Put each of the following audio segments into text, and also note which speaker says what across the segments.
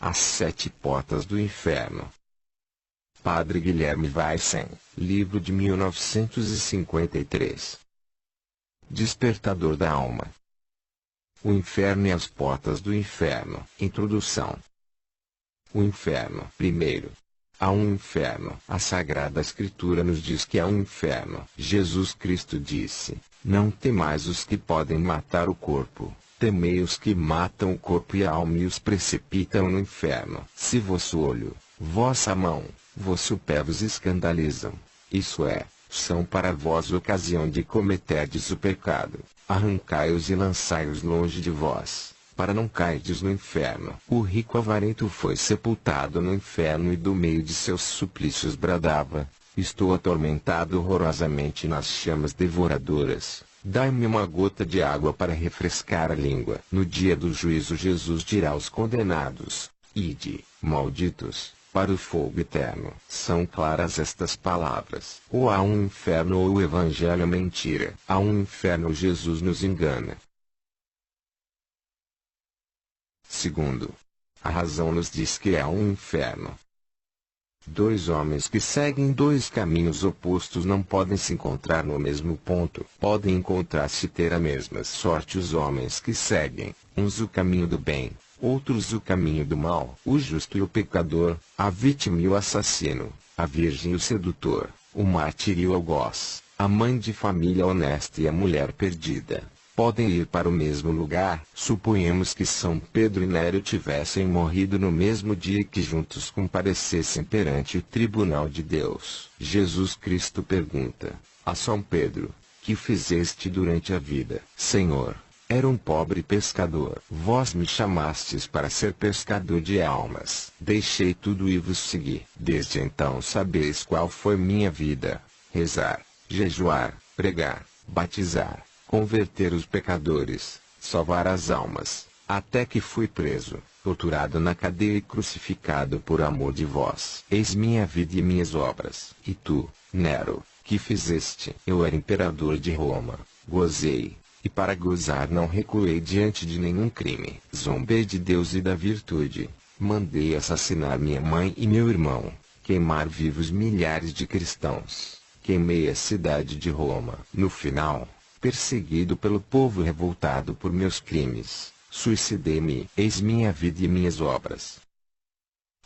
Speaker 1: As Sete Portas do Inferno. Padre Guilherme Weissen, livro de 1953. Despertador da Alma. O Inferno e as Portas do Inferno. Introdução. O Inferno. Primeiro. Há um inferno. A Sagrada Escritura nos diz que há um inferno. Jesus Cristo disse: não temais os que podem matar o corpo, temei os que matam o corpo e a alma e os precipitam no inferno. Se vosso olho, vossa mão, vosso pé vos escandalizam, isso é, são para vós ocasião de cometerdes o pecado, arrancai-os e lançai-os longe de vós, para não cairdes no inferno. O rico avarento foi sepultado no inferno e do meio de seus suplícios bradava: estou atormentado horrorosamente nas chamas devoradoras, dai-me uma gota de água para refrescar a língua. No dia do juízo Jesus dirá aos condenados: ide, malditos, para o fogo eterno. São claras estas palavras. Ou há um inferno ou o evangelho é mentira. Há um inferno ou Jesus nos engana. Segundo, a razão nos diz que há um inferno. Dois homens que seguem dois caminhos opostos não podem se encontrar no mesmo ponto. Podem encontrar-se e ter a mesma sorte os homens que seguem, uns o caminho do bem, outros o caminho do mal. O justo e o pecador, a vítima e o assassino, a virgem e o sedutor, o mártir e o algoz, a mãe de família honesta e a mulher perdida, podem ir para o mesmo lugar. Suponhamos que São Pedro e Nero tivessem morrido no mesmo dia e que juntos comparecessem perante o tribunal de Deus. Jesus Cristo pergunta a São Pedro: que fizeste durante a vida? Senhor, era um pobre pescador. Vós me chamastes para ser pescador de almas. Deixei tudo e vos segui. Desde então sabeis qual foi minha vida: rezar, jejuar, pregar, batizar, converter os pecadores, salvar as almas, até que fui preso, torturado na cadeia e crucificado por amor de vós. Eis minha vida e minhas obras. E tu, Nero, que fizeste? Eu era imperador de Roma, gozei, e para gozar não recuei diante de nenhum crime. Zombei de Deus e da virtude, mandei assassinar minha mãe e meu irmão, queimar vivos milhares de cristãos, queimei a cidade de Roma. No final, perseguido pelo povo revoltado por meus crimes, suicidei-me. Eis minha vida e minhas obras.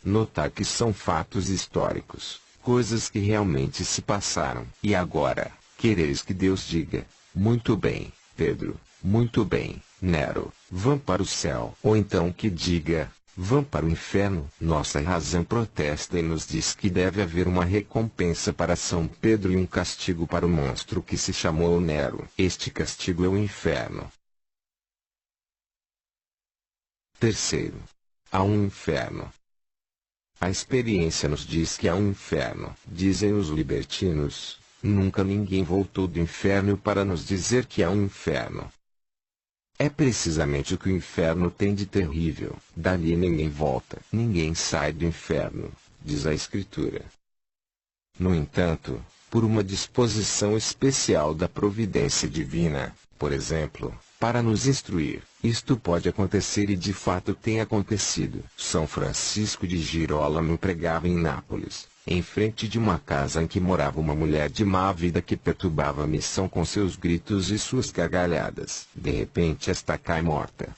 Speaker 1: Notar que são fatos históricos, coisas que realmente se passaram. E agora, quereis que Deus diga: muito bem, Pedro, muito bem, Nero, vão para o céu. Ou então que diga: vão para o inferno. Nossa razão protesta e nos diz que deve haver uma recompensa para São Pedro e um castigo para o monstro que se chamou Nero. Este castigo é o inferno. Terceiro, há um inferno. A experiência nos diz que há um inferno. Dizem os libertinos: nunca ninguém voltou do inferno para nos dizer que há um inferno. É precisamente o que o inferno tem de terrível. Dali ninguém volta. Ninguém sai do inferno, diz a Escritura. No entanto, por uma disposição especial da providência divina, por exemplo, para nos instruir, isto pode acontecer e de fato tem acontecido. São Francisco de Girolamo pregava em Nápoles, em frente de uma casa em que morava uma mulher de má vida que perturbava a missão com seus gritos e suas gargalhadas. De repente esta cai morta.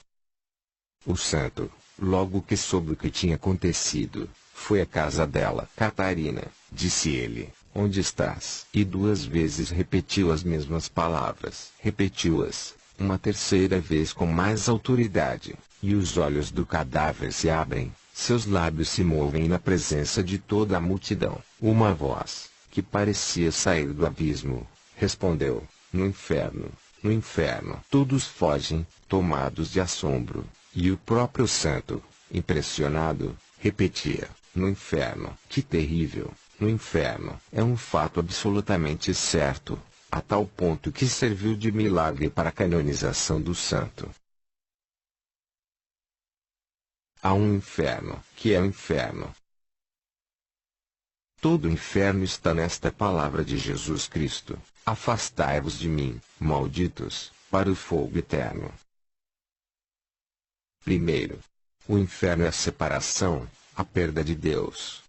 Speaker 1: O santo, logo que soube o que tinha acontecido, foi à casa dela. Catarina, disse ele, onde estás? E 2 vezes repetiu as mesmas palavras. Repetiu-as, uma terceira vez com mais autoridade, e os olhos do cadáver se abrem. Seus lábios se movem na presença de toda a multidão. Uma voz, que parecia sair do abismo, respondeu: no inferno, no inferno. Todos fogem, tomados de assombro, e o próprio santo, impressionado, repetia: no inferno. Que terrível! No inferno. É um fato absolutamente certo, a tal ponto que serviu de milagre para a canonização do santo. Há um inferno. Que é o inferno? Todo o inferno está nesta palavra de Jesus Cristo: afastai-vos de mim, malditos, para o fogo eterno. Primeiro, O inferno é a separação, a perda de Deus.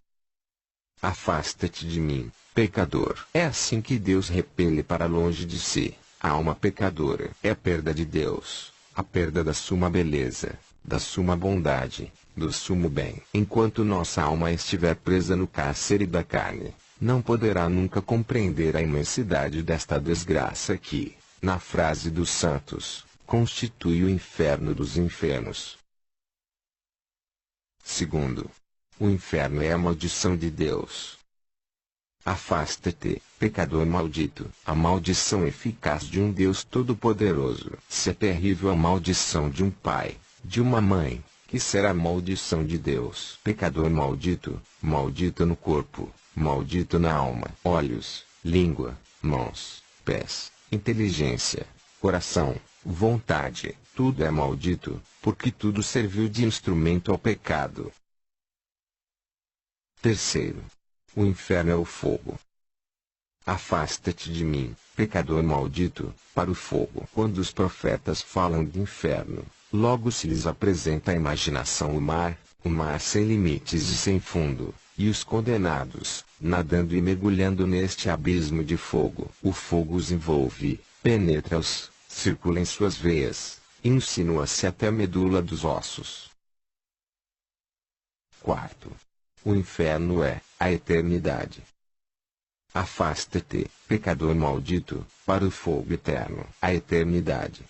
Speaker 1: Afasta-te de mim, pecador. É assim que Deus repele para longe de si a alma pecadora. É a perda de Deus, a perda da suma beleza, da suma bondade, do sumo bem. Enquanto nossa alma estiver presa no cárcere da carne, não poderá nunca compreender a imensidade desta desgraça que, na frase dos santos, constitui o inferno dos infernos. Segundo, o inferno é a maldição de Deus. Afasta-te, pecador maldito. A maldição eficaz de um Deus Todo-Poderoso. Se é terrível a maldição de um pai, de uma mãe, que será a maldição de Deus. Pecador maldito, maldito no corpo, maldito na alma, olhos, língua, mãos, pés, inteligência, coração, vontade, tudo é maldito, porque tudo serviu de instrumento ao pecado. Terceiro, o inferno é o fogo. Afasta-te de mim, pecador maldito, para o fogo. Quando os profetas falam de inferno, logo se lhes apresenta à imaginação o mar sem limites e sem fundo, e os condenados, nadando e mergulhando neste abismo de fogo. O fogo os envolve, penetra-os, circula em suas veias, e insinua-se até a medula dos ossos. Quarto, o inferno é a eternidade. Afasta-te, pecador maldito, para o fogo eterno. A eternidade.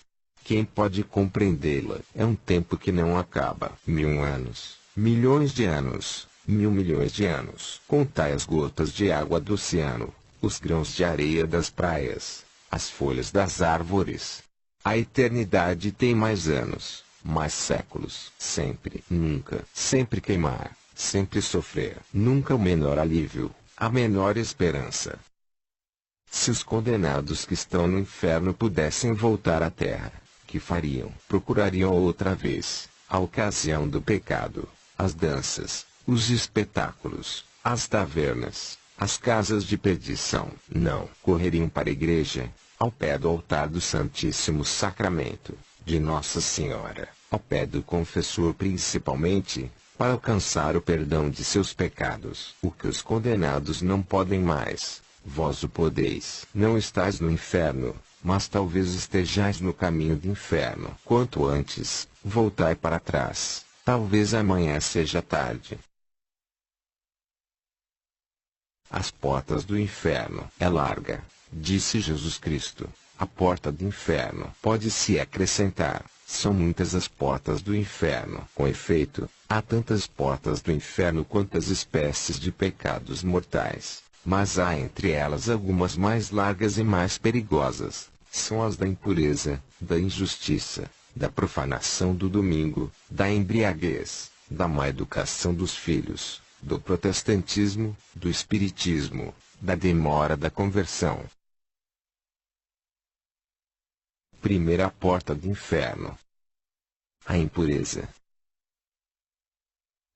Speaker 1: Quem pode compreendê-la? É um tempo que não acaba. 1000 anos, milhões de anos, 1000 milhões de anos. Contai as gotas de água do oceano, os grãos de areia das praias, as folhas das árvores. A eternidade tem mais anos, mais séculos. Sempre, nunca, sempre queimar, sempre sofrer. Nunca o menor alívio, a menor esperança. Se os condenados que estão no inferno pudessem voltar à terra, que fariam? Procurariam outra vez a ocasião do pecado, as danças, os espetáculos, as tavernas, as casas de perdição. Não. Correriam para a igreja, ao pé do altar do Santíssimo Sacramento, de Nossa Senhora, ao pé do confessor principalmente, para alcançar o perdão de seus pecados. O que os condenados não podem mais, vós o podeis. Não estáis no inferno, mas talvez estejais no caminho do inferno. Quanto antes, voltai para trás, talvez amanhã seja tarde. As portas do inferno é larga, disse Jesus Cristo. A porta do inferno pode-se acrescentar. São muitas as portas do inferno. Com efeito, há tantas portas do inferno quantas espécies de pecados mortais, mas há entre elas algumas mais largas e mais perigosas. São as da impureza, da injustiça, da profanação do domingo, da embriaguez, da má educação dos filhos, do protestantismo, do espiritismo, da demora da conversão. Primeira porta do inferno. A impureza.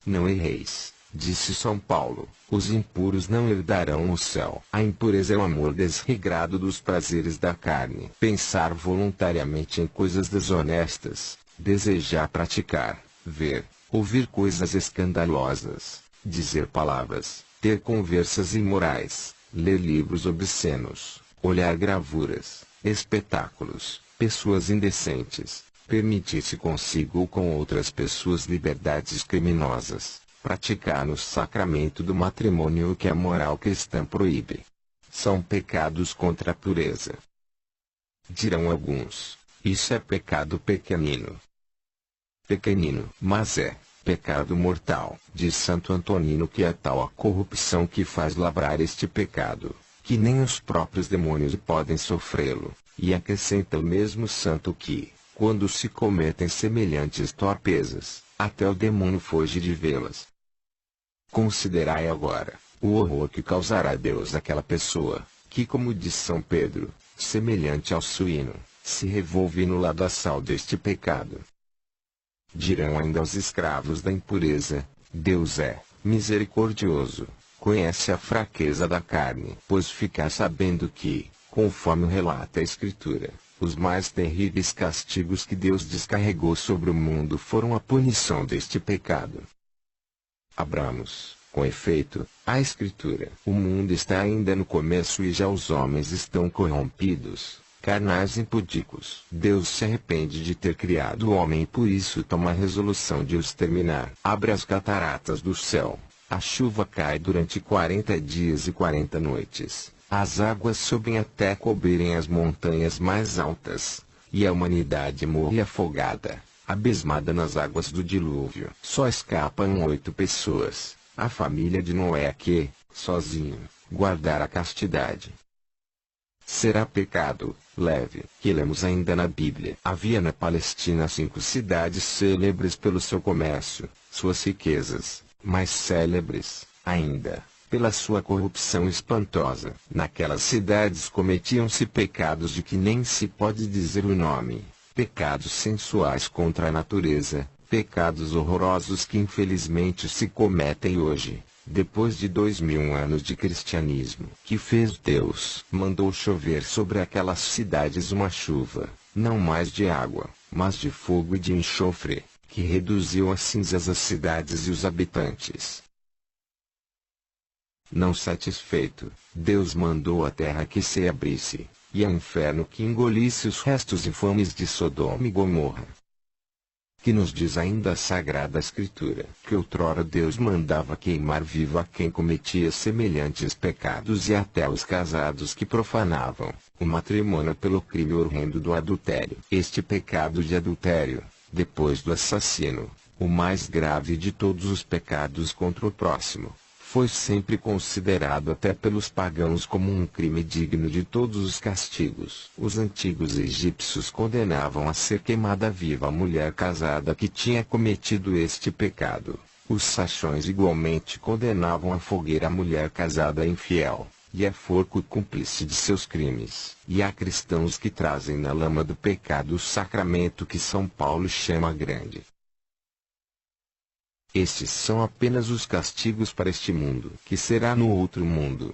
Speaker 1: Não erreis, disse São Paulo, os impuros não herdarão o céu. A impureza é o amor desregrado dos prazeres da carne. Pensar voluntariamente em coisas desonestas, desejar praticar, ver, ouvir coisas escandalosas, dizer palavras, ter conversas imorais, ler livros obscenos, olhar gravuras, espetáculos, pessoas indecentes, permitir-se consigo ou com outras pessoas liberdades criminosas, praticar no sacramento do matrimônio o que a moral cristã proíbe. São pecados contra a pureza. Dirão alguns, isso é pecado pequenino. Pequenino, mas é pecado mortal. Diz Santo Antonino que é tal a corrupção que faz lavrar este pecado, que nem os próprios demônios podem sofrê-lo, e acrescenta o mesmo santo que, quando se cometem semelhantes torpezas, até o demônio foge de vê-las. Considerai agora o horror que causará a Deus aquela pessoa, que, como diz São Pedro, semelhante ao suíno, se revolve no ladaçal deste pecado. Dirão ainda aos escravos da impureza, Deus é misericordioso, conhece a fraqueza da carne, pois ficar sabendo que, conforme relata a Escritura, Os mais terríveis castigos que Deus descarregou sobre o mundo foram a punição deste pecado. Abramos, com efeito, a Escritura: o mundo está ainda no começo e já os homens estão corrompidos, carnais e impudicos. Deus se arrepende de ter criado o homem e por isso toma a resolução de o exterminar. Abre as cataratas do céu, a chuva cai durante 40 dias e 40 noites. As águas sobem até cobrirem as montanhas mais altas, e a humanidade morre afogada, abismada nas águas do dilúvio. Só escapam 8 pessoas, a família de Noé que, sozinho, guardara a castidade. Será pecado leve que lemos ainda na Bíblia. Havia na Palestina 5 cidades célebres pelo seu comércio, suas riquezas, mais célebres, ainda, pela sua corrupção espantosa. Naquelas cidades cometiam-se pecados de que nem se pode dizer o nome, pecados sensuais contra a natureza, pecados horrorosos que infelizmente se cometem hoje, depois de 2000 anos de cristianismo. Que fez Deus? Mandou chover sobre aquelas cidades uma chuva, não mais de água, mas de fogo e de enxofre, que reduziu a cinzas as cidades e os habitantes. Não satisfeito, Deus mandou a terra que se abrisse, e ao inferno que engolisse os restos infames de Sodoma e Gomorra. Que nos diz ainda a Sagrada Escritura, que outrora Deus mandava queimar vivo a quem cometia semelhantes pecados e até os casados que profanavam o matrimônio pelo crime horrendo do adultério. Este pecado de adultério, depois do assassino, o mais grave de todos os pecados contra o próximo, foi sempre considerado até pelos pagãos como um crime digno de todos os castigos. Os antigos egípcios condenavam a ser queimada viva a mulher casada que tinha cometido este pecado. Os saxões igualmente condenavam à fogueira a mulher casada infiel, e a forco o cúmplice de seus crimes. E há cristãos que trazem na lama do pecado o sacramento que São Paulo chama grande. Estes são apenas os castigos para este mundo. Que será no outro mundo?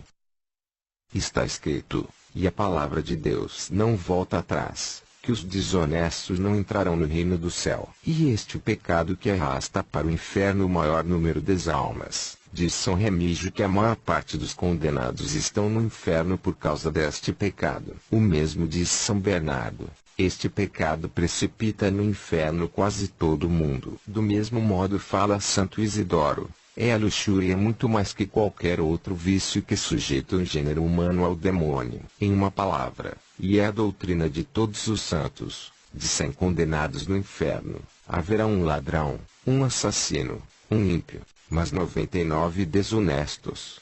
Speaker 1: Está escrito, e a palavra de Deus não volta atrás, que os desonestos não entrarão no reino do céu. E este o pecado que arrasta para o inferno o maior número das almas. Diz São Remígio que a maior parte dos condenados estão no inferno por causa deste pecado. O mesmo diz São Bernardo. Este pecado precipita no inferno quase todo mundo. Do mesmo modo fala Santo Isidoro, é a luxúria muito mais que qualquer outro vício que sujeita o gênero humano ao demônio. Em uma palavra, e é a doutrina de todos os santos, de 100 condenados no inferno, haverá um ladrão, um assassino, um ímpio, mas 99 desonestos.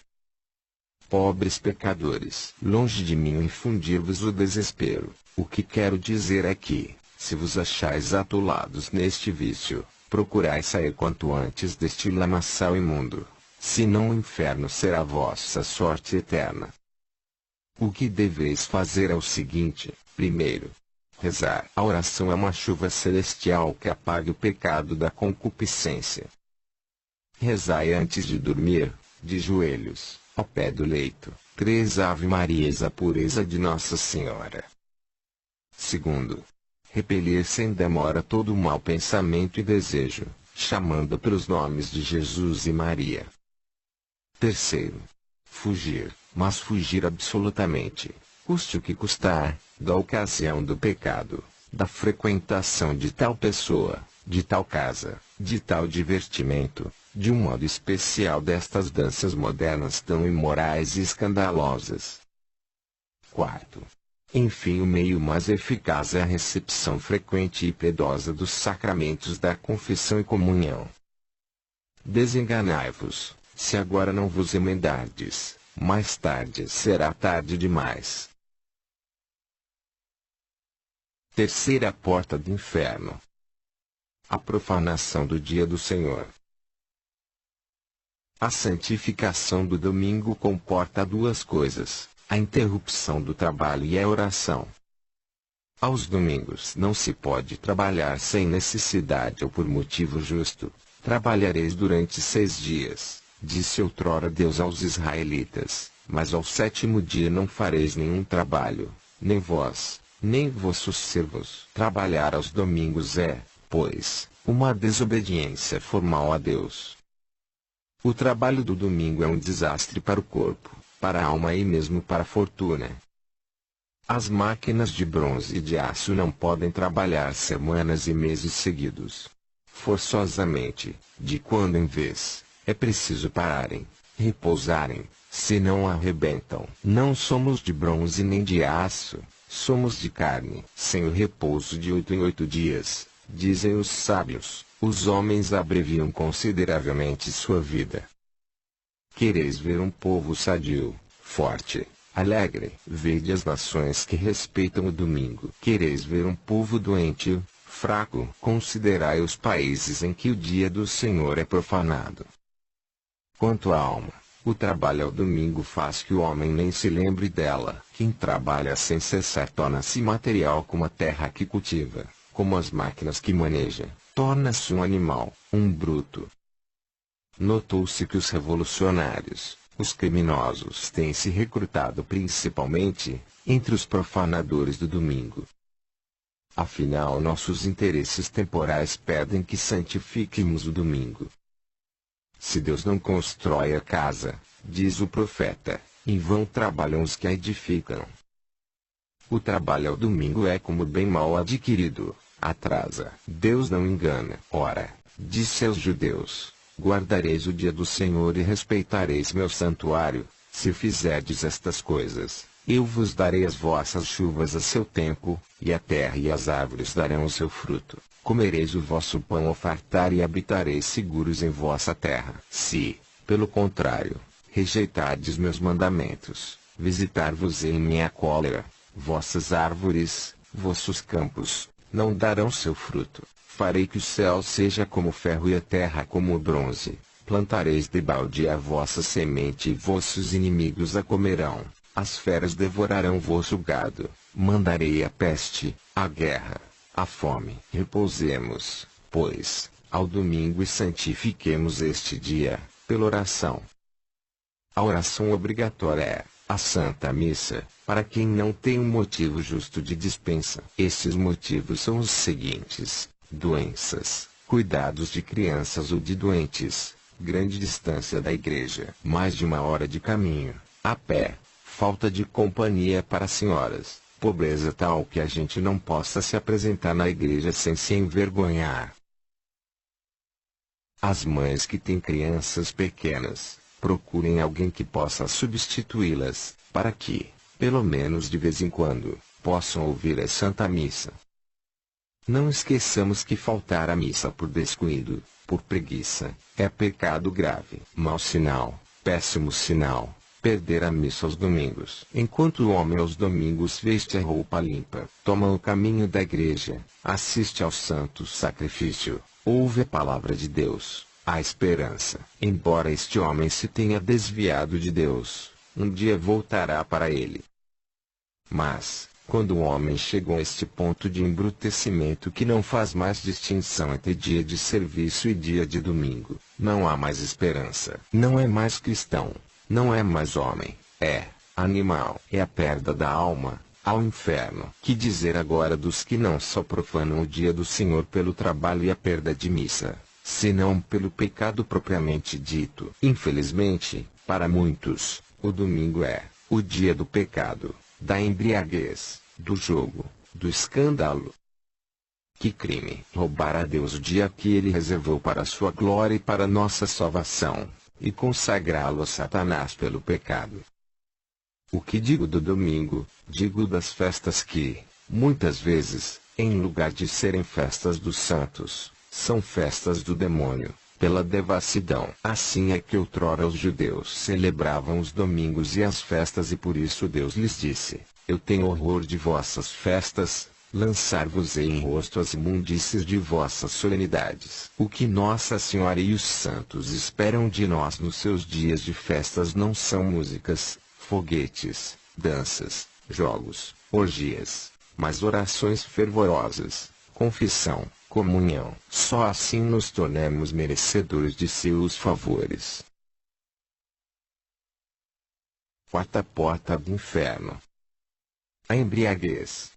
Speaker 1: Pobres pecadores, longe de mim infundir-vos o desespero. O que quero dizer é que, se vos achais atolados neste vício, procurai sair quanto antes deste lamaçal imundo, senão o inferno será vossa sorte eterna. O que deveis fazer é o seguinte: primeiro, rezar. A oração é uma chuva celestial que apaga o pecado da concupiscência. Rezai antes de dormir, de joelhos, ao pé do leito, 3 Ave Marias a pureza de Nossa Senhora. Segundo, repelir sem demora todo o mau pensamento e desejo, chamando pelos nomes de Jesus e Maria. Terceiro, fugir, mas fugir absolutamente, custe o que custar, da ocasião do pecado, da frequentação de tal pessoa, de tal casa, de tal divertimento, de um modo especial destas danças modernas tão imorais e escandalosas. Quarto, enfim, o meio mais eficaz é a recepção frequente e piedosa dos sacramentos da confissão e comunhão. Desenganai-vos, se agora não vos emendardes, mais tarde será tarde demais. Terceira porta do inferno. A profanação do dia do Senhor. A santificação do domingo comporta 2 coisas: a interrupção do trabalho e a oração. Aos domingos não se pode trabalhar sem necessidade ou por motivo justo. Trabalhareis durante 6 dias, disse outrora Deus aos israelitas, mas ao 7º dia não fareis nenhum trabalho, nem vós, nem vossos servos. Trabalhar aos domingos é, pois, uma desobediência formal a Deus. O trabalho do domingo é um desastre para o corpo, para a alma e mesmo para a fortuna. As máquinas de bronze e de aço não podem trabalhar semanas e meses seguidos. Forçosamente, de quando em vez, é preciso pararem, repousarem, senão arrebentam. Não somos de bronze nem de aço, somos de carne. Sem o repouso de 8 em 8 dias, dizem os sábios, os homens abreviam consideravelmente sua vida. Quereis ver um povo sadio, forte, alegre? Vede as nações que respeitam o domingo. Quereis ver um povo doente, fraco? Considerai os países em que o dia do Senhor é profanado. Quanto à alma, o trabalho ao domingo faz que o homem nem se lembre dela. Quem trabalha sem cessar torna-se material como a terra que cultiva, como as máquinas que maneja, torna-se um animal, um bruto. Notou-se que os revolucionários, os criminosos têm se recrutado principalmente entre os profanadores do domingo. Afinal, nossos interesses temporais pedem que santifiquemos o domingo. Se Deus não constrói a casa, diz o profeta, em vão trabalham os que a edificam. O trabalho ao domingo é como bem mal adquirido, atrasa. Deus não engana. Ora, disse aos judeus: guardareis o dia do Senhor e respeitareis meu santuário. Se fizerdes estas coisas, eu vos darei as vossas chuvas a seu tempo, e a terra e as árvores darão o seu fruto. Comereis o vosso pão ao fartar e habitareis seguros em vossa terra. Se, pelo contrário, rejeitardes meus mandamentos, visitar-vos-ei em minha cólera, vossas árvores, vossos campos, não darão seu fruto. Farei que o céu seja como ferro e a terra como o bronze. Plantareis debalde a vossa semente e vossos inimigos a comerão. As feras devorarão vosso gado. Mandarei a peste, a guerra, a fome. Repousemos, pois, ao domingo e santifiquemos este dia, pela oração. A oração obrigatória é a Santa Missa, para quem não tem um motivo justo de dispensa. Esses motivos são os seguintes: doenças, cuidados de crianças ou de doentes, grande distância da igreja, mais de 1 hora de caminho, a pé, falta de companhia para senhoras, pobreza tal que a gente não possa se apresentar na igreja sem se envergonhar. As mães que têm crianças pequenas, procurem alguém que possa substituí-las, para que, pelo menos de vez em quando, possam ouvir a Santa Missa. Não esqueçamos que faltar à missa por descuido, por preguiça, é pecado grave. Mau sinal, péssimo sinal, perder a missa aos domingos. Enquanto o homem aos domingos veste a roupa limpa, toma o caminho da igreja, assiste ao santo sacrifício, ouve a palavra de Deus, há esperança. Embora este homem se tenha desviado de Deus, um dia voltará para ele. Mas, quando o homem chegou a este ponto de embrutecimento que não faz mais distinção entre dia de serviço e dia de domingo, não há mais esperança. Não é mais cristão, não é mais homem, é animal. É a perda da alma, ao inferno. Que dizer agora dos que não só profanam o dia do Senhor pelo trabalho e a perda de missa, senão pelo pecado propriamente dito? Infelizmente, para muitos, o domingo é o dia do pecado, da embriaguez, do jogo, do escândalo. Que crime! Roubar a Deus o dia que Ele reservou para a sua glória e para nossa salvação, e consagrá-lo a Satanás pelo pecado. O que digo do domingo? Digo das festas que, muitas vezes, em lugar de serem festas dos santos, são festas do demônio, pela devassidão. Assim é que outrora os judeus celebravam os domingos e as festas, e por isso Deus lhes disse: eu tenho horror de vossas festas, lançar-vos-ei em rosto as imundícies de vossas solenidades. O que Nossa Senhora e os santos esperam de nós nos seus dias de festas não são músicas, foguetes, danças, jogos, orgias, mas orações fervorosas, confissão, comunhão. Só assim nos tornamos merecedores de seus favores. Quarta porta do inferno. A embriaguez.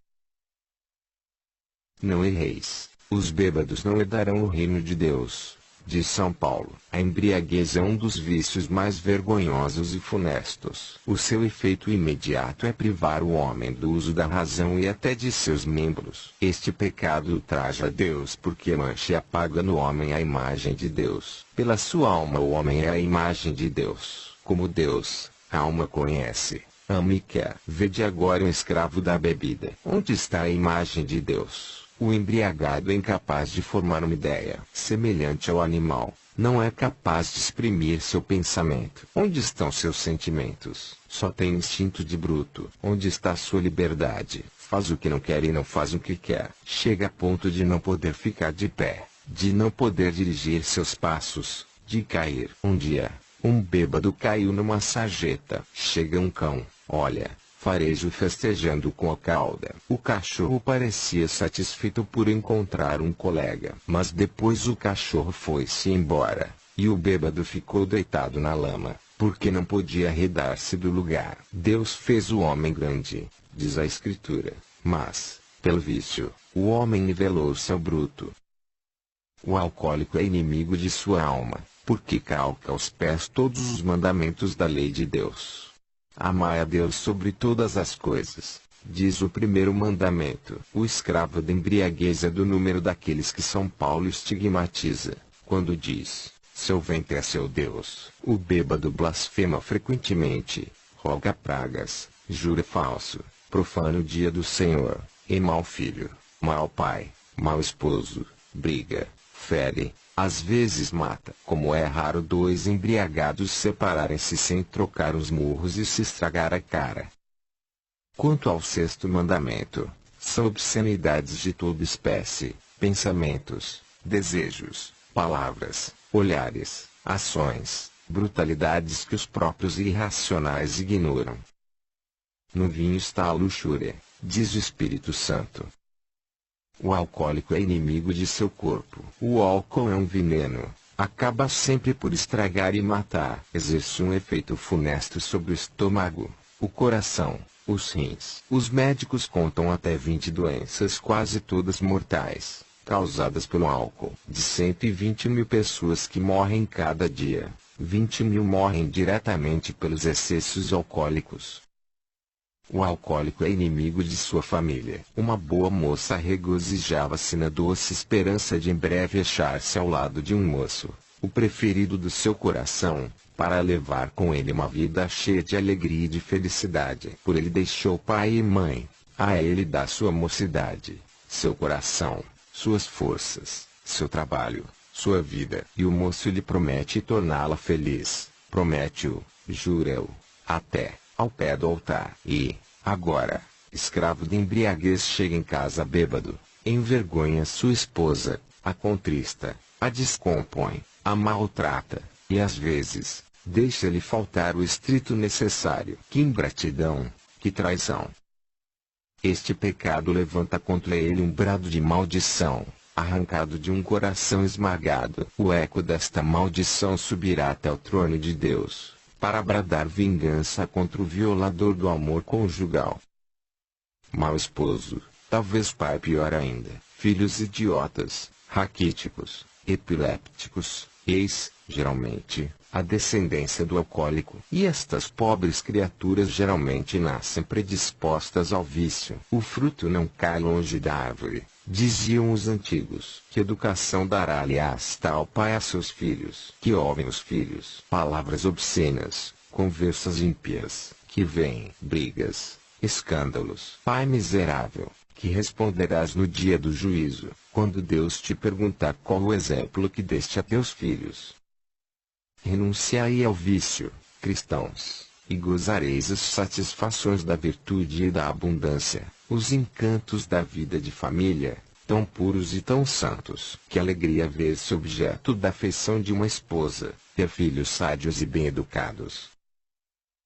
Speaker 1: Não erreis, os bêbados não herdarão o reino de Deus. Diz São Paulo. A embriaguez é um dos vícios mais vergonhosos e funestos. O seu efeito imediato é privar o homem do uso da razão e até de seus membros. Este pecado ultraja a Deus porque mancha e apaga no homem a imagem de Deus. Pela sua alma o homem é a imagem de Deus. Como Deus, a alma conhece, ama e quer. Vede agora um escravo da bebida. Onde está a imagem de Deus? O embriagado é incapaz de formar uma ideia. Semelhante ao animal, não é capaz de exprimir seu pensamento. Onde estão seus sentimentos? Só tem instinto de bruto. Onde está sua liberdade? Faz o que não quer e não faz o que quer. Chega a ponto de não poder ficar de pé, de não poder dirigir seus passos, de cair. Um dia, um bêbado caiu numa sarjeta. Chega um cão, olha, farejo festejando com a cauda. O cachorro parecia satisfeito por encontrar um colega. Mas depois o cachorro foi-se embora, e o bêbado ficou deitado na lama, porque não podia arredar-se do lugar. Deus fez o homem grande, diz a Escritura, mas, pelo vício, o homem nivelou-se ao bruto. O alcoólico é inimigo de sua alma, porque calca aos pés todos os mandamentos da lei de Deus. Amai a Deus sobre todas as coisas, diz o primeiro mandamento. O escravo da embriaguez é do número daqueles que São Paulo estigmatiza, quando diz, seu ventre é seu Deus. O bêbado blasfema frequentemente, roga pragas, jura falso, profana o dia do Senhor, é mau filho, mau pai, mau esposo, briga, fere, às vezes mata. Como é raro dois embriagados separarem-se sem trocar os murros e se estragar a cara. Quanto ao sexto mandamento, são obscenidades de toda espécie, pensamentos, desejos, palavras, olhares, ações, brutalidades que os próprios irracionais ignoram. No vinho está a luxúria, diz o Espírito Santo. O alcoólico é inimigo de seu corpo. O álcool é um veneno, acaba sempre por estragar e matar. Exerce um efeito funesto sobre o estômago, o coração, os rins. Os médicos contam até 20 doenças, quase todas mortais, causadas pelo álcool. De 120 mil pessoas que morrem cada dia, 20 mil morrem diretamente pelos excessos alcoólicos. O alcoólico é inimigo de sua família. Uma boa moça regozijava-se na doce esperança de em breve achar-se ao lado de um moço, o preferido do seu coração, para levar com ele uma vida cheia de alegria e de felicidade. Por ele deixou pai e mãe, a ele dá sua mocidade, seu coração, suas forças, seu trabalho, sua vida. E o moço lhe promete torná-la feliz, promete-o, jura-o, até ao pé do altar. E, agora, escravo de embriaguez chega em casa bêbado, envergonha sua esposa, a contrista, a descompõe, a maltrata, e às vezes, deixa-lhe faltar o estrito necessário. Que ingratidão, que traição! Este pecado levanta contra ele um brado de maldição, arrancado de um coração esmagado. O eco desta maldição subirá até o trono de Deus, para bradar vingança contra o violador do amor conjugal. Mau esposo, talvez pai, pior ainda, filhos idiotas, raquíticos, epilépticos, eis, geralmente, a descendência do alcoólico. E estas pobres criaturas geralmente nascem predispostas ao vício. O fruto não cai longe da árvore, diziam os antigos. Que educação dará, aliás, tal pai a seus filhos? Que ouvem os filhos palavras obscenas, conversas ímpias, que vêm brigas, escândalos. Pai miserável, que responderás no dia do juízo, quando Deus te perguntar qual o exemplo que deste a teus filhos? Renunciai ao vício, cristãos, e gozareis as satisfações da virtude e da abundância, os encantos da vida de família, tão puros e tão santos. Que alegria ver-se objeto da afeição de uma esposa, ter filhos sádios e bem-educados.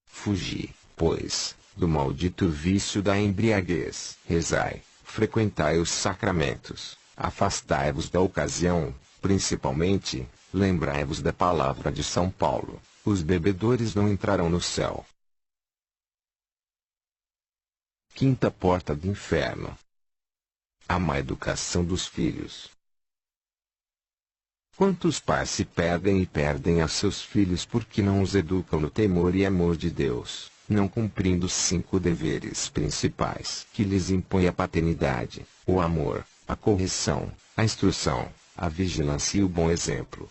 Speaker 1: Fugi, pois, do maldito vício da embriaguez. Rezai, frequentai os sacramentos, afastai-vos da ocasião, principalmente, lembrai-vos da palavra de São Paulo, os bebedores não entrarão no céu. Quinta porta do inferno. A má educação dos filhos. Quantos pais se perdem a seus filhos porque não os educam no temor e amor de Deus, não cumprindo os 5 deveres principais que lhes impõe a paternidade: o amor, a correção, a instrução, a vigilância e o bom exemplo.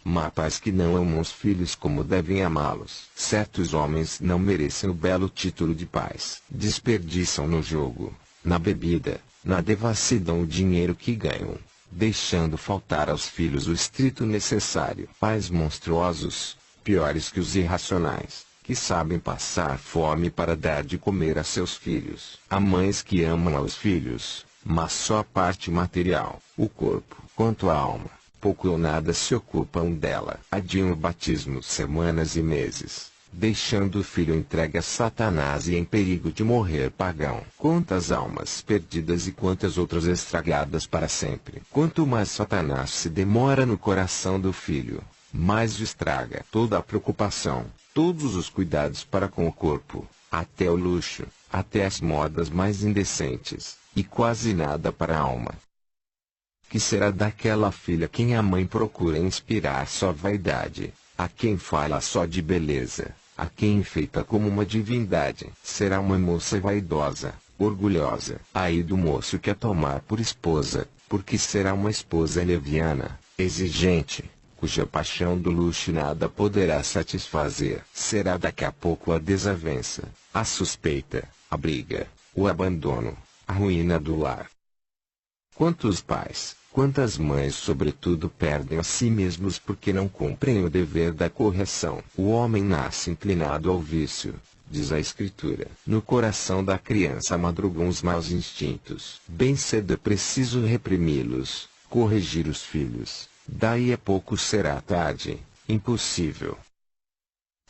Speaker 1: Há pais que não amam os filhos como devem amá-los. Certos homens não merecem o belo título de pais. Desperdiçam no jogo, na bebida, na devassidão o dinheiro que ganham, deixando faltar aos filhos o estrito necessário. Pais monstruosos, piores que os irracionais, que sabem passar fome para dar de comer a seus filhos. Há mães que amam aos filhos, mas só a parte material, o corpo. Quanto à alma, pouco ou nada se ocupam dela. Adiam o batismo semanas e meses, deixando o filho entregue a Satanás e em perigo de morrer pagão. Quantas almas perdidas e quantas outras estragadas para sempre. Quanto mais Satanás se demora no coração do filho, mais o estraga. Toda a preocupação, todos os cuidados para com o corpo, até o luxo, até as modas mais indecentes, e quase nada para a alma. Que será daquela filha quem a mãe procura inspirar só vaidade, a quem fala só de beleza, a quem enfeita como uma divindade? Será uma moça vaidosa, orgulhosa. Ai do moço que a tomar por esposa, porque será uma esposa leviana, exigente, cuja paixão do luxo nada poderá satisfazer. Será daqui a pouco a desavença, a suspeita, a briga, o abandono, a ruína do lar. Quantos pais, quantas mães sobretudo perdem a si mesmos porque não cumprem o dever da correção. O homem nasce inclinado ao vício, diz a Escritura. No coração da criança madrugam os maus instintos. Bem cedo é preciso reprimi-los, corrigir os filhos. Daí a pouco será tarde, impossível.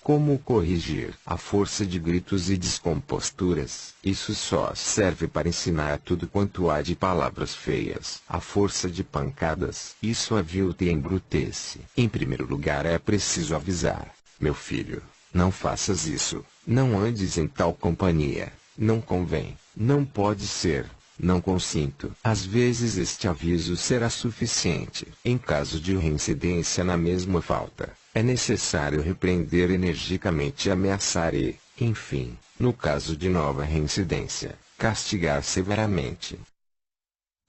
Speaker 1: Como corrigir? A força de gritos e descomposturas. Isso só serve para ensinar tudo quanto há de palavras feias. A força de pancadas. Isso avilta e embrutece. Em primeiro lugar é preciso avisar: meu filho, não faças isso, não andes em tal companhia, não convém, não pode ser, não consinto. Às vezes este aviso será suficiente. Em caso de reincidência na mesma falta, é necessário repreender energicamente e ameaçar e, enfim, no caso de nova reincidência, castigar severamente.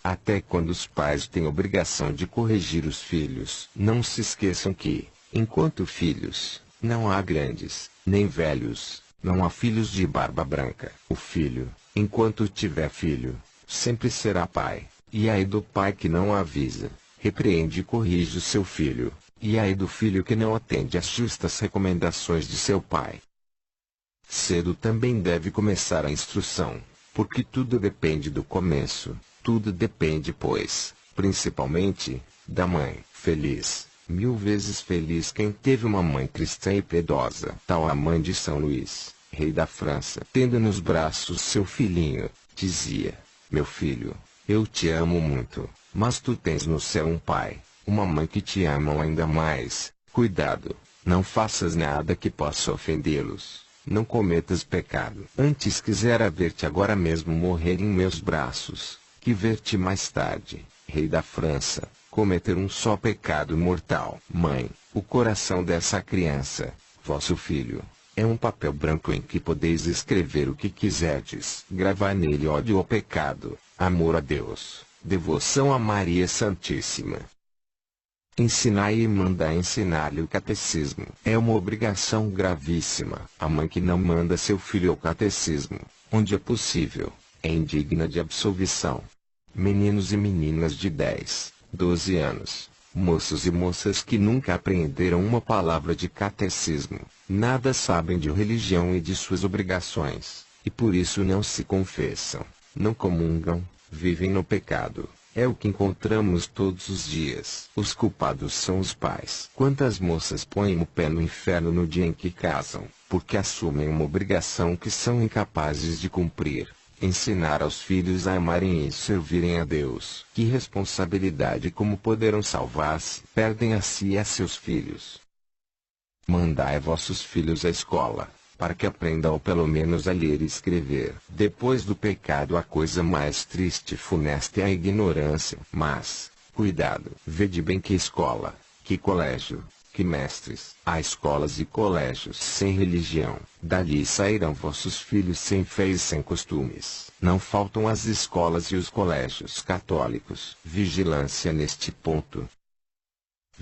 Speaker 1: Até quando os pais têm obrigação de corrigir os filhos. Não se esqueçam que, enquanto filhos, não há grandes, nem velhos, não há filhos de barba branca. O filho, enquanto tiver filho, sempre será pai, e ai do pai que não avisa, repreende e corrige o seu filho. E ai do filho que não atende às justas recomendações de seu pai. Cedo também deve começar a instrução, porque tudo depende do começo, tudo depende, pois, principalmente, da mãe. Feliz, 1000 vezes feliz quem teve uma mãe cristã e piedosa. Tal a mãe de São Luís, rei da França. Tendo nos braços seu filhinho, dizia: meu filho, eu te amo muito, mas tu tens no céu um pai, uma mãe que te amam ainda mais. Cuidado, não faças nada que possa ofendê-los, não cometas pecado. Antes quisera ver-te agora mesmo morrer em meus braços, que ver-te mais tarde, rei da França, cometer um só pecado mortal. Mãe, o coração dessa criança, vosso filho, é um papel branco em que podeis escrever o que quiserdes. Gravar nele ódio ao pecado, amor a Deus, devoção a Maria Santíssima. Ensinai e mandai ensinar-lhe o catecismo. É uma obrigação gravíssima. A mãe que não manda seu filho ao catecismo, onde é possível, é indigna de absolvição. Meninos e meninas de 10, 12 anos, moços e moças que nunca aprenderam uma palavra de catecismo, nada sabem de religião e de suas obrigações, e por isso não se confessam, não comungam, vivem no pecado. É o que encontramos todos os dias. Os culpados são os pais. Quantas moças põem o pé no inferno no dia em que casam, porque assumem uma obrigação que são incapazes de cumprir: ensinar aos filhos a amarem e servirem a Deus. Que responsabilidade! Como poderão salvar-se? Perdem a si e a seus filhos. Mandai vossos filhos à escola, para que aprendam pelo menos a ler e escrever. Depois do pecado, a coisa mais triste e funesta é a ignorância. Mas, cuidado, vede bem que escola, que colégio, que mestres. Há escolas e colégios sem religião. Dali sairão vossos filhos sem fé e sem costumes. Não faltam as escolas e os colégios católicos. Vigilância neste ponto.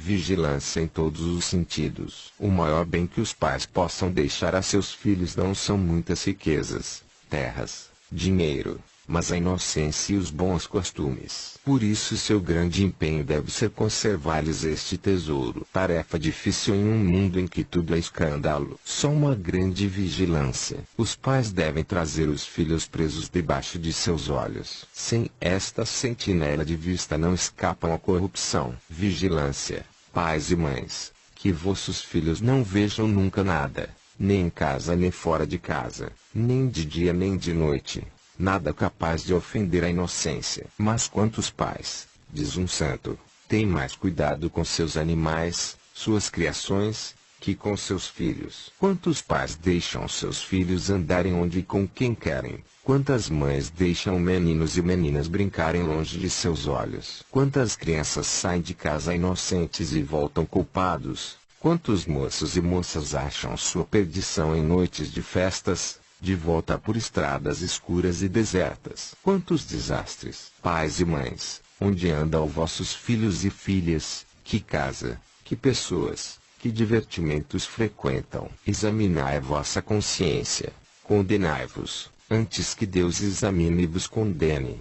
Speaker 1: Vigilância em todos os sentidos. O maior bem que os pais possam deixar a seus filhos não são muitas riquezas, terras, dinheiro, mas a inocência e os bons costumes. Por isso seu grande empenho deve ser conservar-lhes este tesouro. Tarefa difícil em um mundo em que tudo é escândalo. Só uma grande vigilância. Os pais devem trazer os filhos presos debaixo de seus olhos. Sem esta sentinela de vista não escapam à corrupção. Vigilância, pais e mães, que vossos filhos não vejam nunca nada, nem em casa nem fora de casa, nem de dia nem de noite, nada capaz de ofender a inocência. Mas quantos pais, diz um santo, têm mais cuidado com seus animais, suas criações, que com seus filhos? Quantos pais deixam seus filhos andarem onde e com quem querem? Quantas mães deixam meninos e meninas brincarem longe de seus olhos? Quantas crianças saem de casa inocentes e voltam culpados? Quantos moços e moças acham sua perdição em noites de festas, de volta por estradas escuras e desertas? Quantos desastres, pais e mães, onde andam vossos filhos e filhas, que casa, que pessoas, que divertimentos frequentam? Examinai a vossa consciência, condenai-vos, antes que Deus examine e vos condene.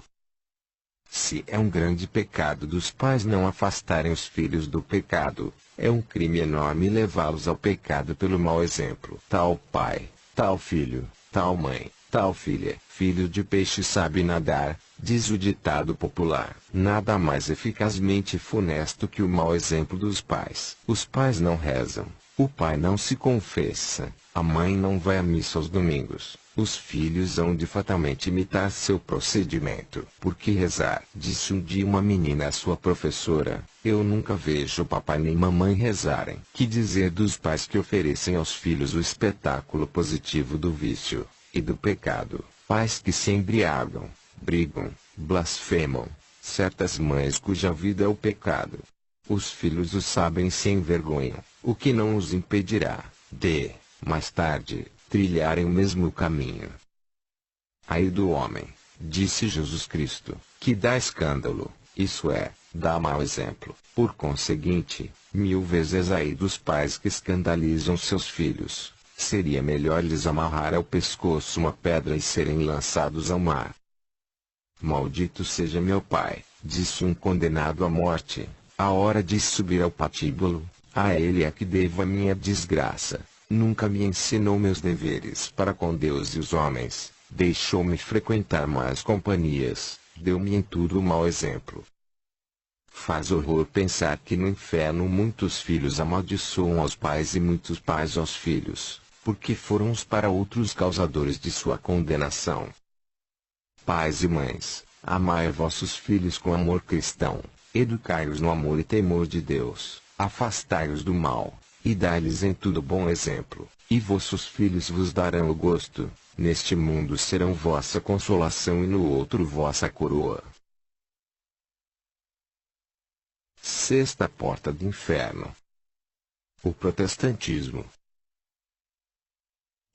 Speaker 1: Se é um grande pecado dos pais não afastarem os filhos do pecado, é um crime enorme levá-los ao pecado pelo mau exemplo. Tal pai, tal filho, tal mãe, tal filha. Filho de peixe sabe nadar, diz o ditado popular. Nada mais eficazmente funesto que o mau exemplo dos pais. Os pais não rezam, o pai não se confessa, a mãe não vai à missa aos domingos. Os filhos hão de fatalmente imitar seu procedimento. Por que rezar? Disse um dia uma menina à sua professora. Eu nunca vejo papai nem mamãe rezarem. Que dizer dos pais que oferecem aos filhos o espetáculo positivo do vício e do pecado? Pais que se embriagam, brigam, blasfemam. Certas mães cuja vida é o pecado. Os filhos o sabem e se envergonham, o que não os impedirá de, mais tarde, trilharem o mesmo caminho. Ai do homem, disse Jesus Cristo, que dá escândalo, isso é, dá mau exemplo. Por conseguinte, 1000 vezes ai dos pais que escandalizam seus filhos. Seria melhor lhes amarrar ao pescoço uma pedra e serem lançados ao mar. Maldito seja meu pai, disse um condenado à morte, à hora de subir ao patíbulo. A ele é que devo a minha desgraça. Nunca me ensinou meus deveres para com Deus e os homens, deixou-me frequentar más companhias, deu-me em tudo o mau exemplo. Faz horror pensar que no inferno muitos filhos amaldiçoam aos pais e muitos pais aos filhos, porque foram uns para outros causadores de sua condenação. Pais e mães, amai vossos filhos com amor cristão, educai-os no amor e temor de Deus, afastai-os do mal, e dai-lhes em tudo bom exemplo, e vossos filhos vos darão o gosto, neste mundo serão vossa consolação e no outro vossa coroa. Sexta porta do inferno. O protestantismo.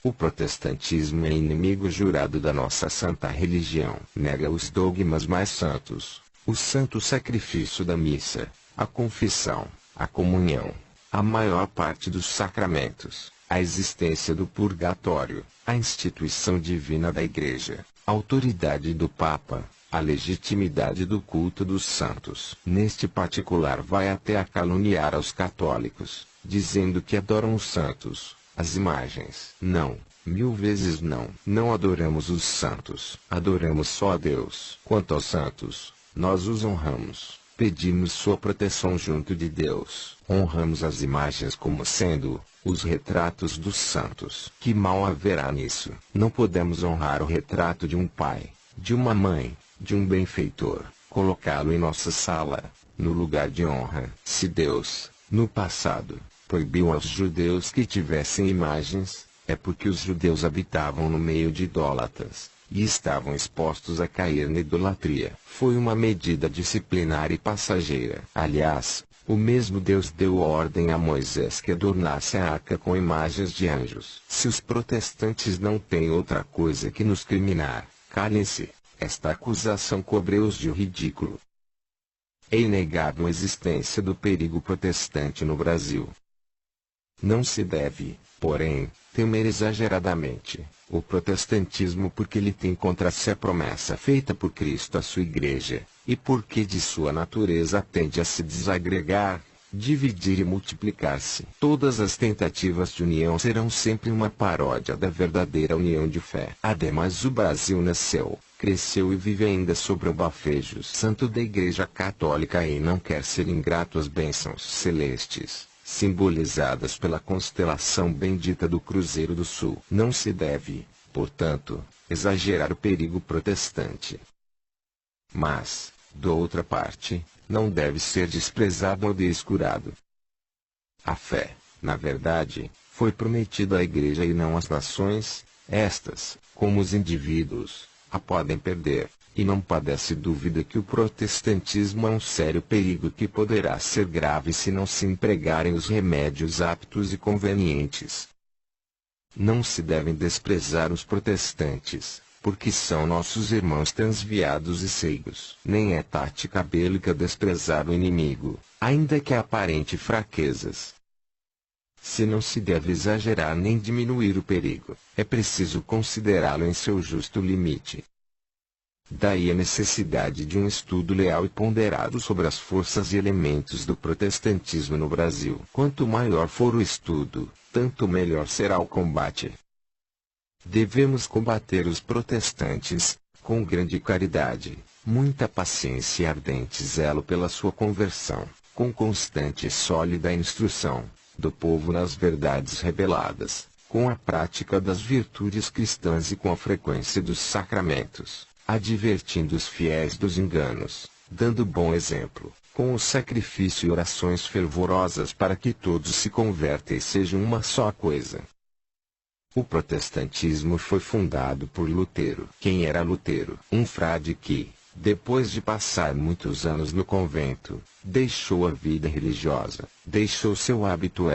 Speaker 1: O protestantismo é inimigo jurado da nossa santa religião. Nega os dogmas mais santos, o santo sacrifício da missa, a confissão, a comunhão, a maior parte dos sacramentos, a existência do purgatório, a instituição divina da Igreja, a autoridade do Papa, a legitimidade do culto dos santos. Neste particular vai até a caluniar aos católicos, dizendo que adoram os santos, as imagens. Não, 1000 vezes não. Não adoramos os santos. Adoramos só a Deus. Quanto aos santos, nós os honramos. Pedimos sua proteção junto de Deus. Honramos as imagens como sendo os retratos dos santos. Que mal haverá nisso? Não podemos honrar o retrato de um pai, de uma mãe, de um benfeitor, colocá-lo em nossa sala, no lugar de honra. Se Deus, no passado, proibiu aos judeus que tivessem imagens, É porque os judeus habitavam no meio de idólatras, e estavam expostos a cair na idolatria. Foi uma medida disciplinar e passageira. Aliás, o mesmo Deus deu ordem a Moisés que adornasse a arca com imagens de anjos. Se os protestantes não têm outra coisa que nos criminar, calem-se. Esta acusação cobre-os de ridículo. É inegável a existência do perigo protestante no Brasil. Não se deve, porém, temer exageradamente o protestantismo porque ele tem contra si a promessa feita por Cristo à sua igreja, e porque de sua natureza tende a se desagregar, dividir e multiplicar-se. Todas as tentativas de união serão sempre uma paródia da verdadeira união de fé. Ademais, o Brasil nasceu, cresceu e vive ainda sob o bafejo santo da Igreja Católica e não quer ser ingrato às bênçãos celestes, simbolizadas pela constelação bendita do Cruzeiro do Sul. Não se deve, portanto, exagerar o perigo protestante. Mas, de outra parte, não deve ser desprezado ou descurado. A fé, na verdade, foi prometida à Igreja e não às nações. Estas, como os indivíduos, a podem perder, e não padece dúvida que o protestantismo é um sério perigo que poderá ser grave se não se empregarem os remédios aptos e convenientes. Não se devem desprezar os protestantes, porque são nossos irmãos transviados e ceigos. Nem é tática bélica desprezar o inimigo, ainda que aparente fraquezas. Se não se deve exagerar nem diminuir o perigo, é preciso considerá-lo em seu justo limite. Daí a necessidade de um estudo leal e ponderado sobre as forças e elementos do protestantismo no Brasil. Quanto maior for o estudo, tanto melhor será o combate. Devemos combater os protestantes, com grande caridade, muita paciência e ardente zelo pela sua conversão, com constante e sólida instrução do povo nas verdades reveladas, com a prática das virtudes cristãs e com a frequência dos sacramentos, advertindo os fiéis dos enganos, dando bom exemplo, com o sacrifício e orações fervorosas para que todos se convertam e sejam uma só coisa. O protestantismo foi fundado por Lutero. Quem era Lutero? Um frade que, depois de passar muitos anos no convento, deixou a vida religiosa, deixou seu hábito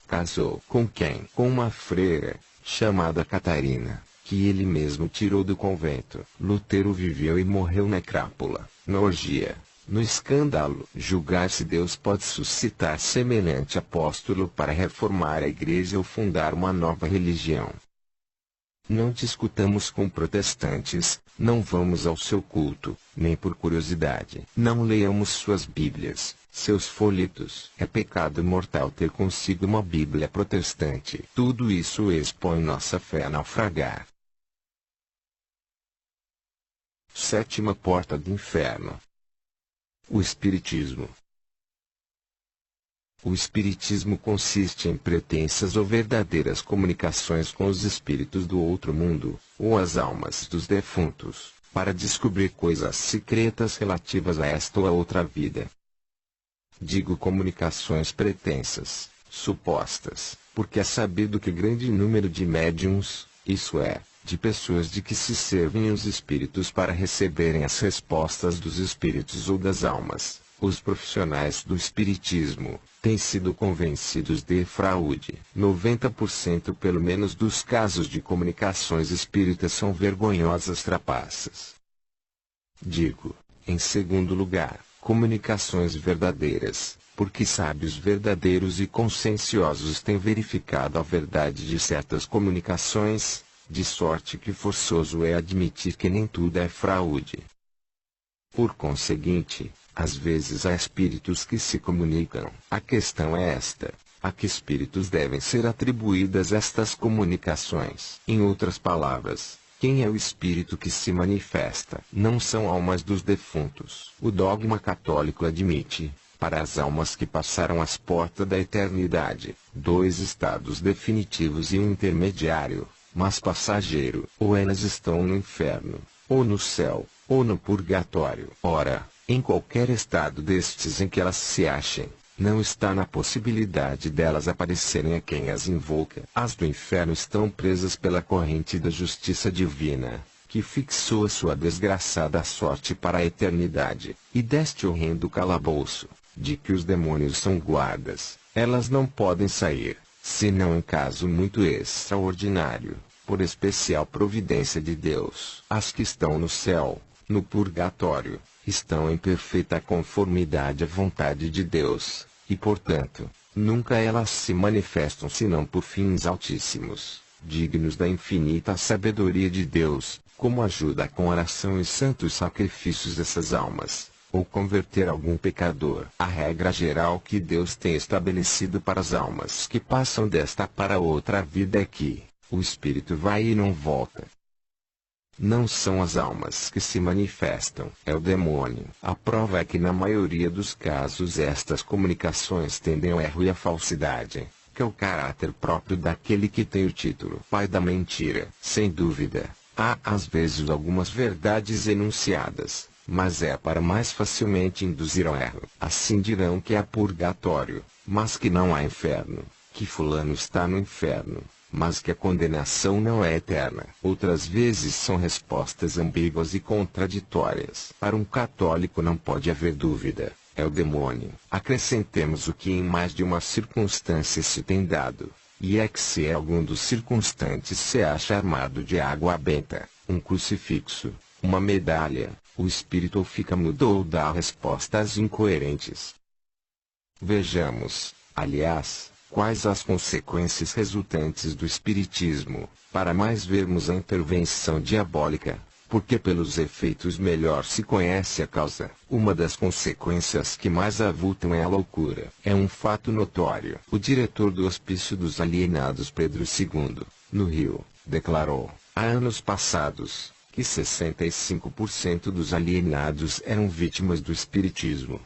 Speaker 1: casou com quem? Com uma freira, chamada Catarina, que ele mesmo tirou do convento. Lutero viveu e morreu na crápula, na orgia, no escândalo. Julgar se Deus pode suscitar semelhante apóstolo para reformar a igreja ou fundar uma nova religião. Não discutamos com protestantes, não vamos ao seu culto, nem por curiosidade. Não leamos suas bíblias, seus folhetos. É pecado mortal ter consigo uma bíblia protestante. Tudo isso expõe nossa fé a naufragar. Sétima porta do inferno. O Espiritismo. O Espiritismo consiste em pretensas ou verdadeiras comunicações com os espíritos do outro mundo, ou as almas dos defuntos, para descobrir coisas secretas relativas a esta ou a outra vida. Digo comunicações pretensas, supostas, porque é sabido que grande número de médiuns, isso é, de pessoas de que se servem os espíritos para receberem as respostas dos espíritos ou das almas, os profissionais do espiritismo, têm sido convencidos de fraude. 90% pelo menos dos casos de comunicações espíritas são vergonhosas trapaças. Digo, em segundo lugar, comunicações verdadeiras, porque sábios verdadeiros e conscienciosos têm verificado a verdade de certas comunicações, de sorte que forçoso é admitir que nem tudo é fraude. Por conseguinte, às vezes há espíritos que se comunicam. A questão é esta: a que espíritos devem ser atribuídas estas comunicações? Em outras palavras, quem é o espírito que se manifesta? Não são almas dos defuntos. O dogma católico admite, para as almas que passaram as portas da eternidade, dois estados definitivos e um intermediário, mas passageiro. Ou elas estão no inferno, ou no céu, ou no purgatório. Ora, em qualquer estado destes em que elas se achem, Não está na possibilidade delas aparecerem a quem as invoca. As do inferno estão presas pela corrente da justiça divina, que fixou a sua desgraçada sorte para a eternidade, e deste horrendo calabouço, de que os demônios são guardas, elas não podem sair, senão em caso muito extraordinário, por especial providência de Deus. As que estão no céu, no purgatório, estão em perfeita conformidade à vontade de Deus, e portanto, nunca elas se manifestam senão por fins altíssimos, dignos da infinita sabedoria de Deus, como ajuda com oração e santos sacrifícios essas almas, ou converter algum pecador. A regra geral que Deus tem estabelecido para as almas que passam desta para outra vida é que o espírito vai e não volta. Não são as almas que se manifestam, é o demônio. A prova é que na maioria dos casos estas comunicações tendem ao erro e à falsidade, que é o caráter próprio daquele que tem o título pai da mentira. Sem dúvida, há às vezes algumas verdades enunciadas, mas é para mais facilmente induzir ao erro. Assim dirão que há purgatório, mas que não há inferno, que fulano está no inferno, mas que a condenação não é eterna. Outras vezes são respostas ambíguas e contraditórias. Para um católico não pode haver dúvida, é o demônio. Acrescentemos o que em mais de uma circunstância se tem dado, e é que se algum dos circunstantes se acha armado de água benta, um crucifixo, uma medalha, o espírito ou fica mudo ou dá respostas incoerentes. Vejamos, aliás, quais as consequências resultantes do espiritismo, para mais vermos a intervenção diabólica, porque pelos efeitos melhor se conhece a causa. Uma das consequências que mais avultam é a loucura. É um fato notório. O diretor do Hospício dos Alienados Pedro II, no Rio, declarou, há anos passados, que 65% dos alienados eram vítimas do espiritismo.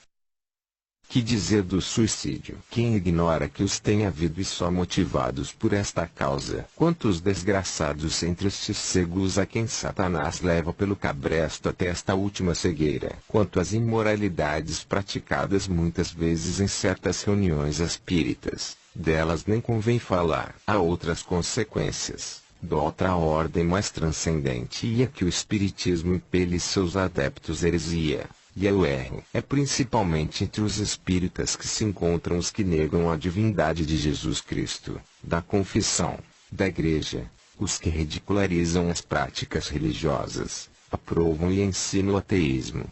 Speaker 1: Que dizer do suicídio? Quem ignora que os tem havido e só motivados por esta causa? Quantos desgraçados entre estes cegos a quem Satanás leva pelo cabresto até esta última cegueira? Quanto às imoralidades praticadas muitas vezes em certas reuniões espíritas, delas nem convém falar. Há outras consequências, de outra ordem mais transcendente, e é que o espiritismo impele seus adeptos à heresia. E é o erro. É principalmente entre os espíritas que se encontram os que negam a divindade de Jesus Cristo, da confissão, da igreja, os que ridicularizam as práticas religiosas, aprovam e ensinam o ateísmo.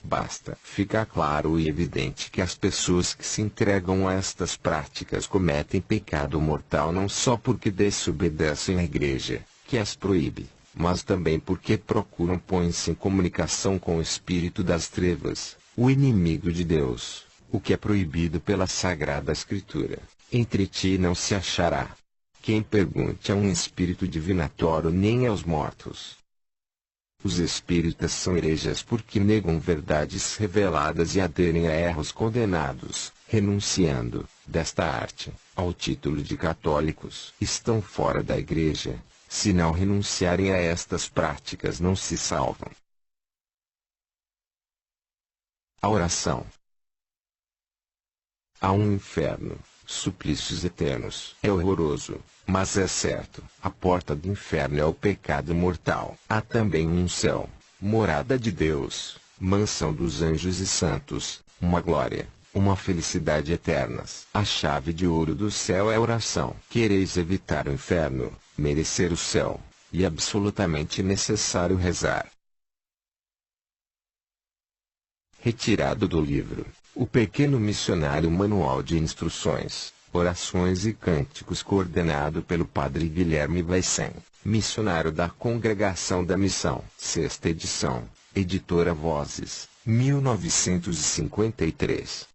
Speaker 1: Basta ficar claro e evidente que as pessoas que se entregam a estas práticas cometem pecado mortal não só porque desobedecem à igreja, que as proíbe, mas também porque procuram pôr-se em comunicação com o espírito das trevas, o inimigo de Deus, o que é proibido pela Sagrada Escritura. Entre ti não se achará quem pergunte a um espírito divinatório nem aos mortos. Os espíritas são hereges porque negam verdades reveladas e aderem a erros condenados, renunciando, desta arte, ao título de católicos. Estão fora da igreja. Se não renunciarem a estas práticas não se salvam. A oração. Há um inferno, suplícios eternos. É horroroso, mas é certo. A porta do inferno é o pecado mortal. Há também um céu, morada de Deus, mansão dos anjos e santos, uma glória, uma felicidade eternas. A chave de ouro do céu é a oração. Quereis evitar o inferno, merecer o céu, e absolutamente necessário rezar. Retirado do livro O Pequeno Missionário Manual de Instruções, Orações e Cânticos, coordenado pelo Padre Guilherme Vaicem, missionário da Congregação da Missão. 6ª edição, Editora Vozes, 1953.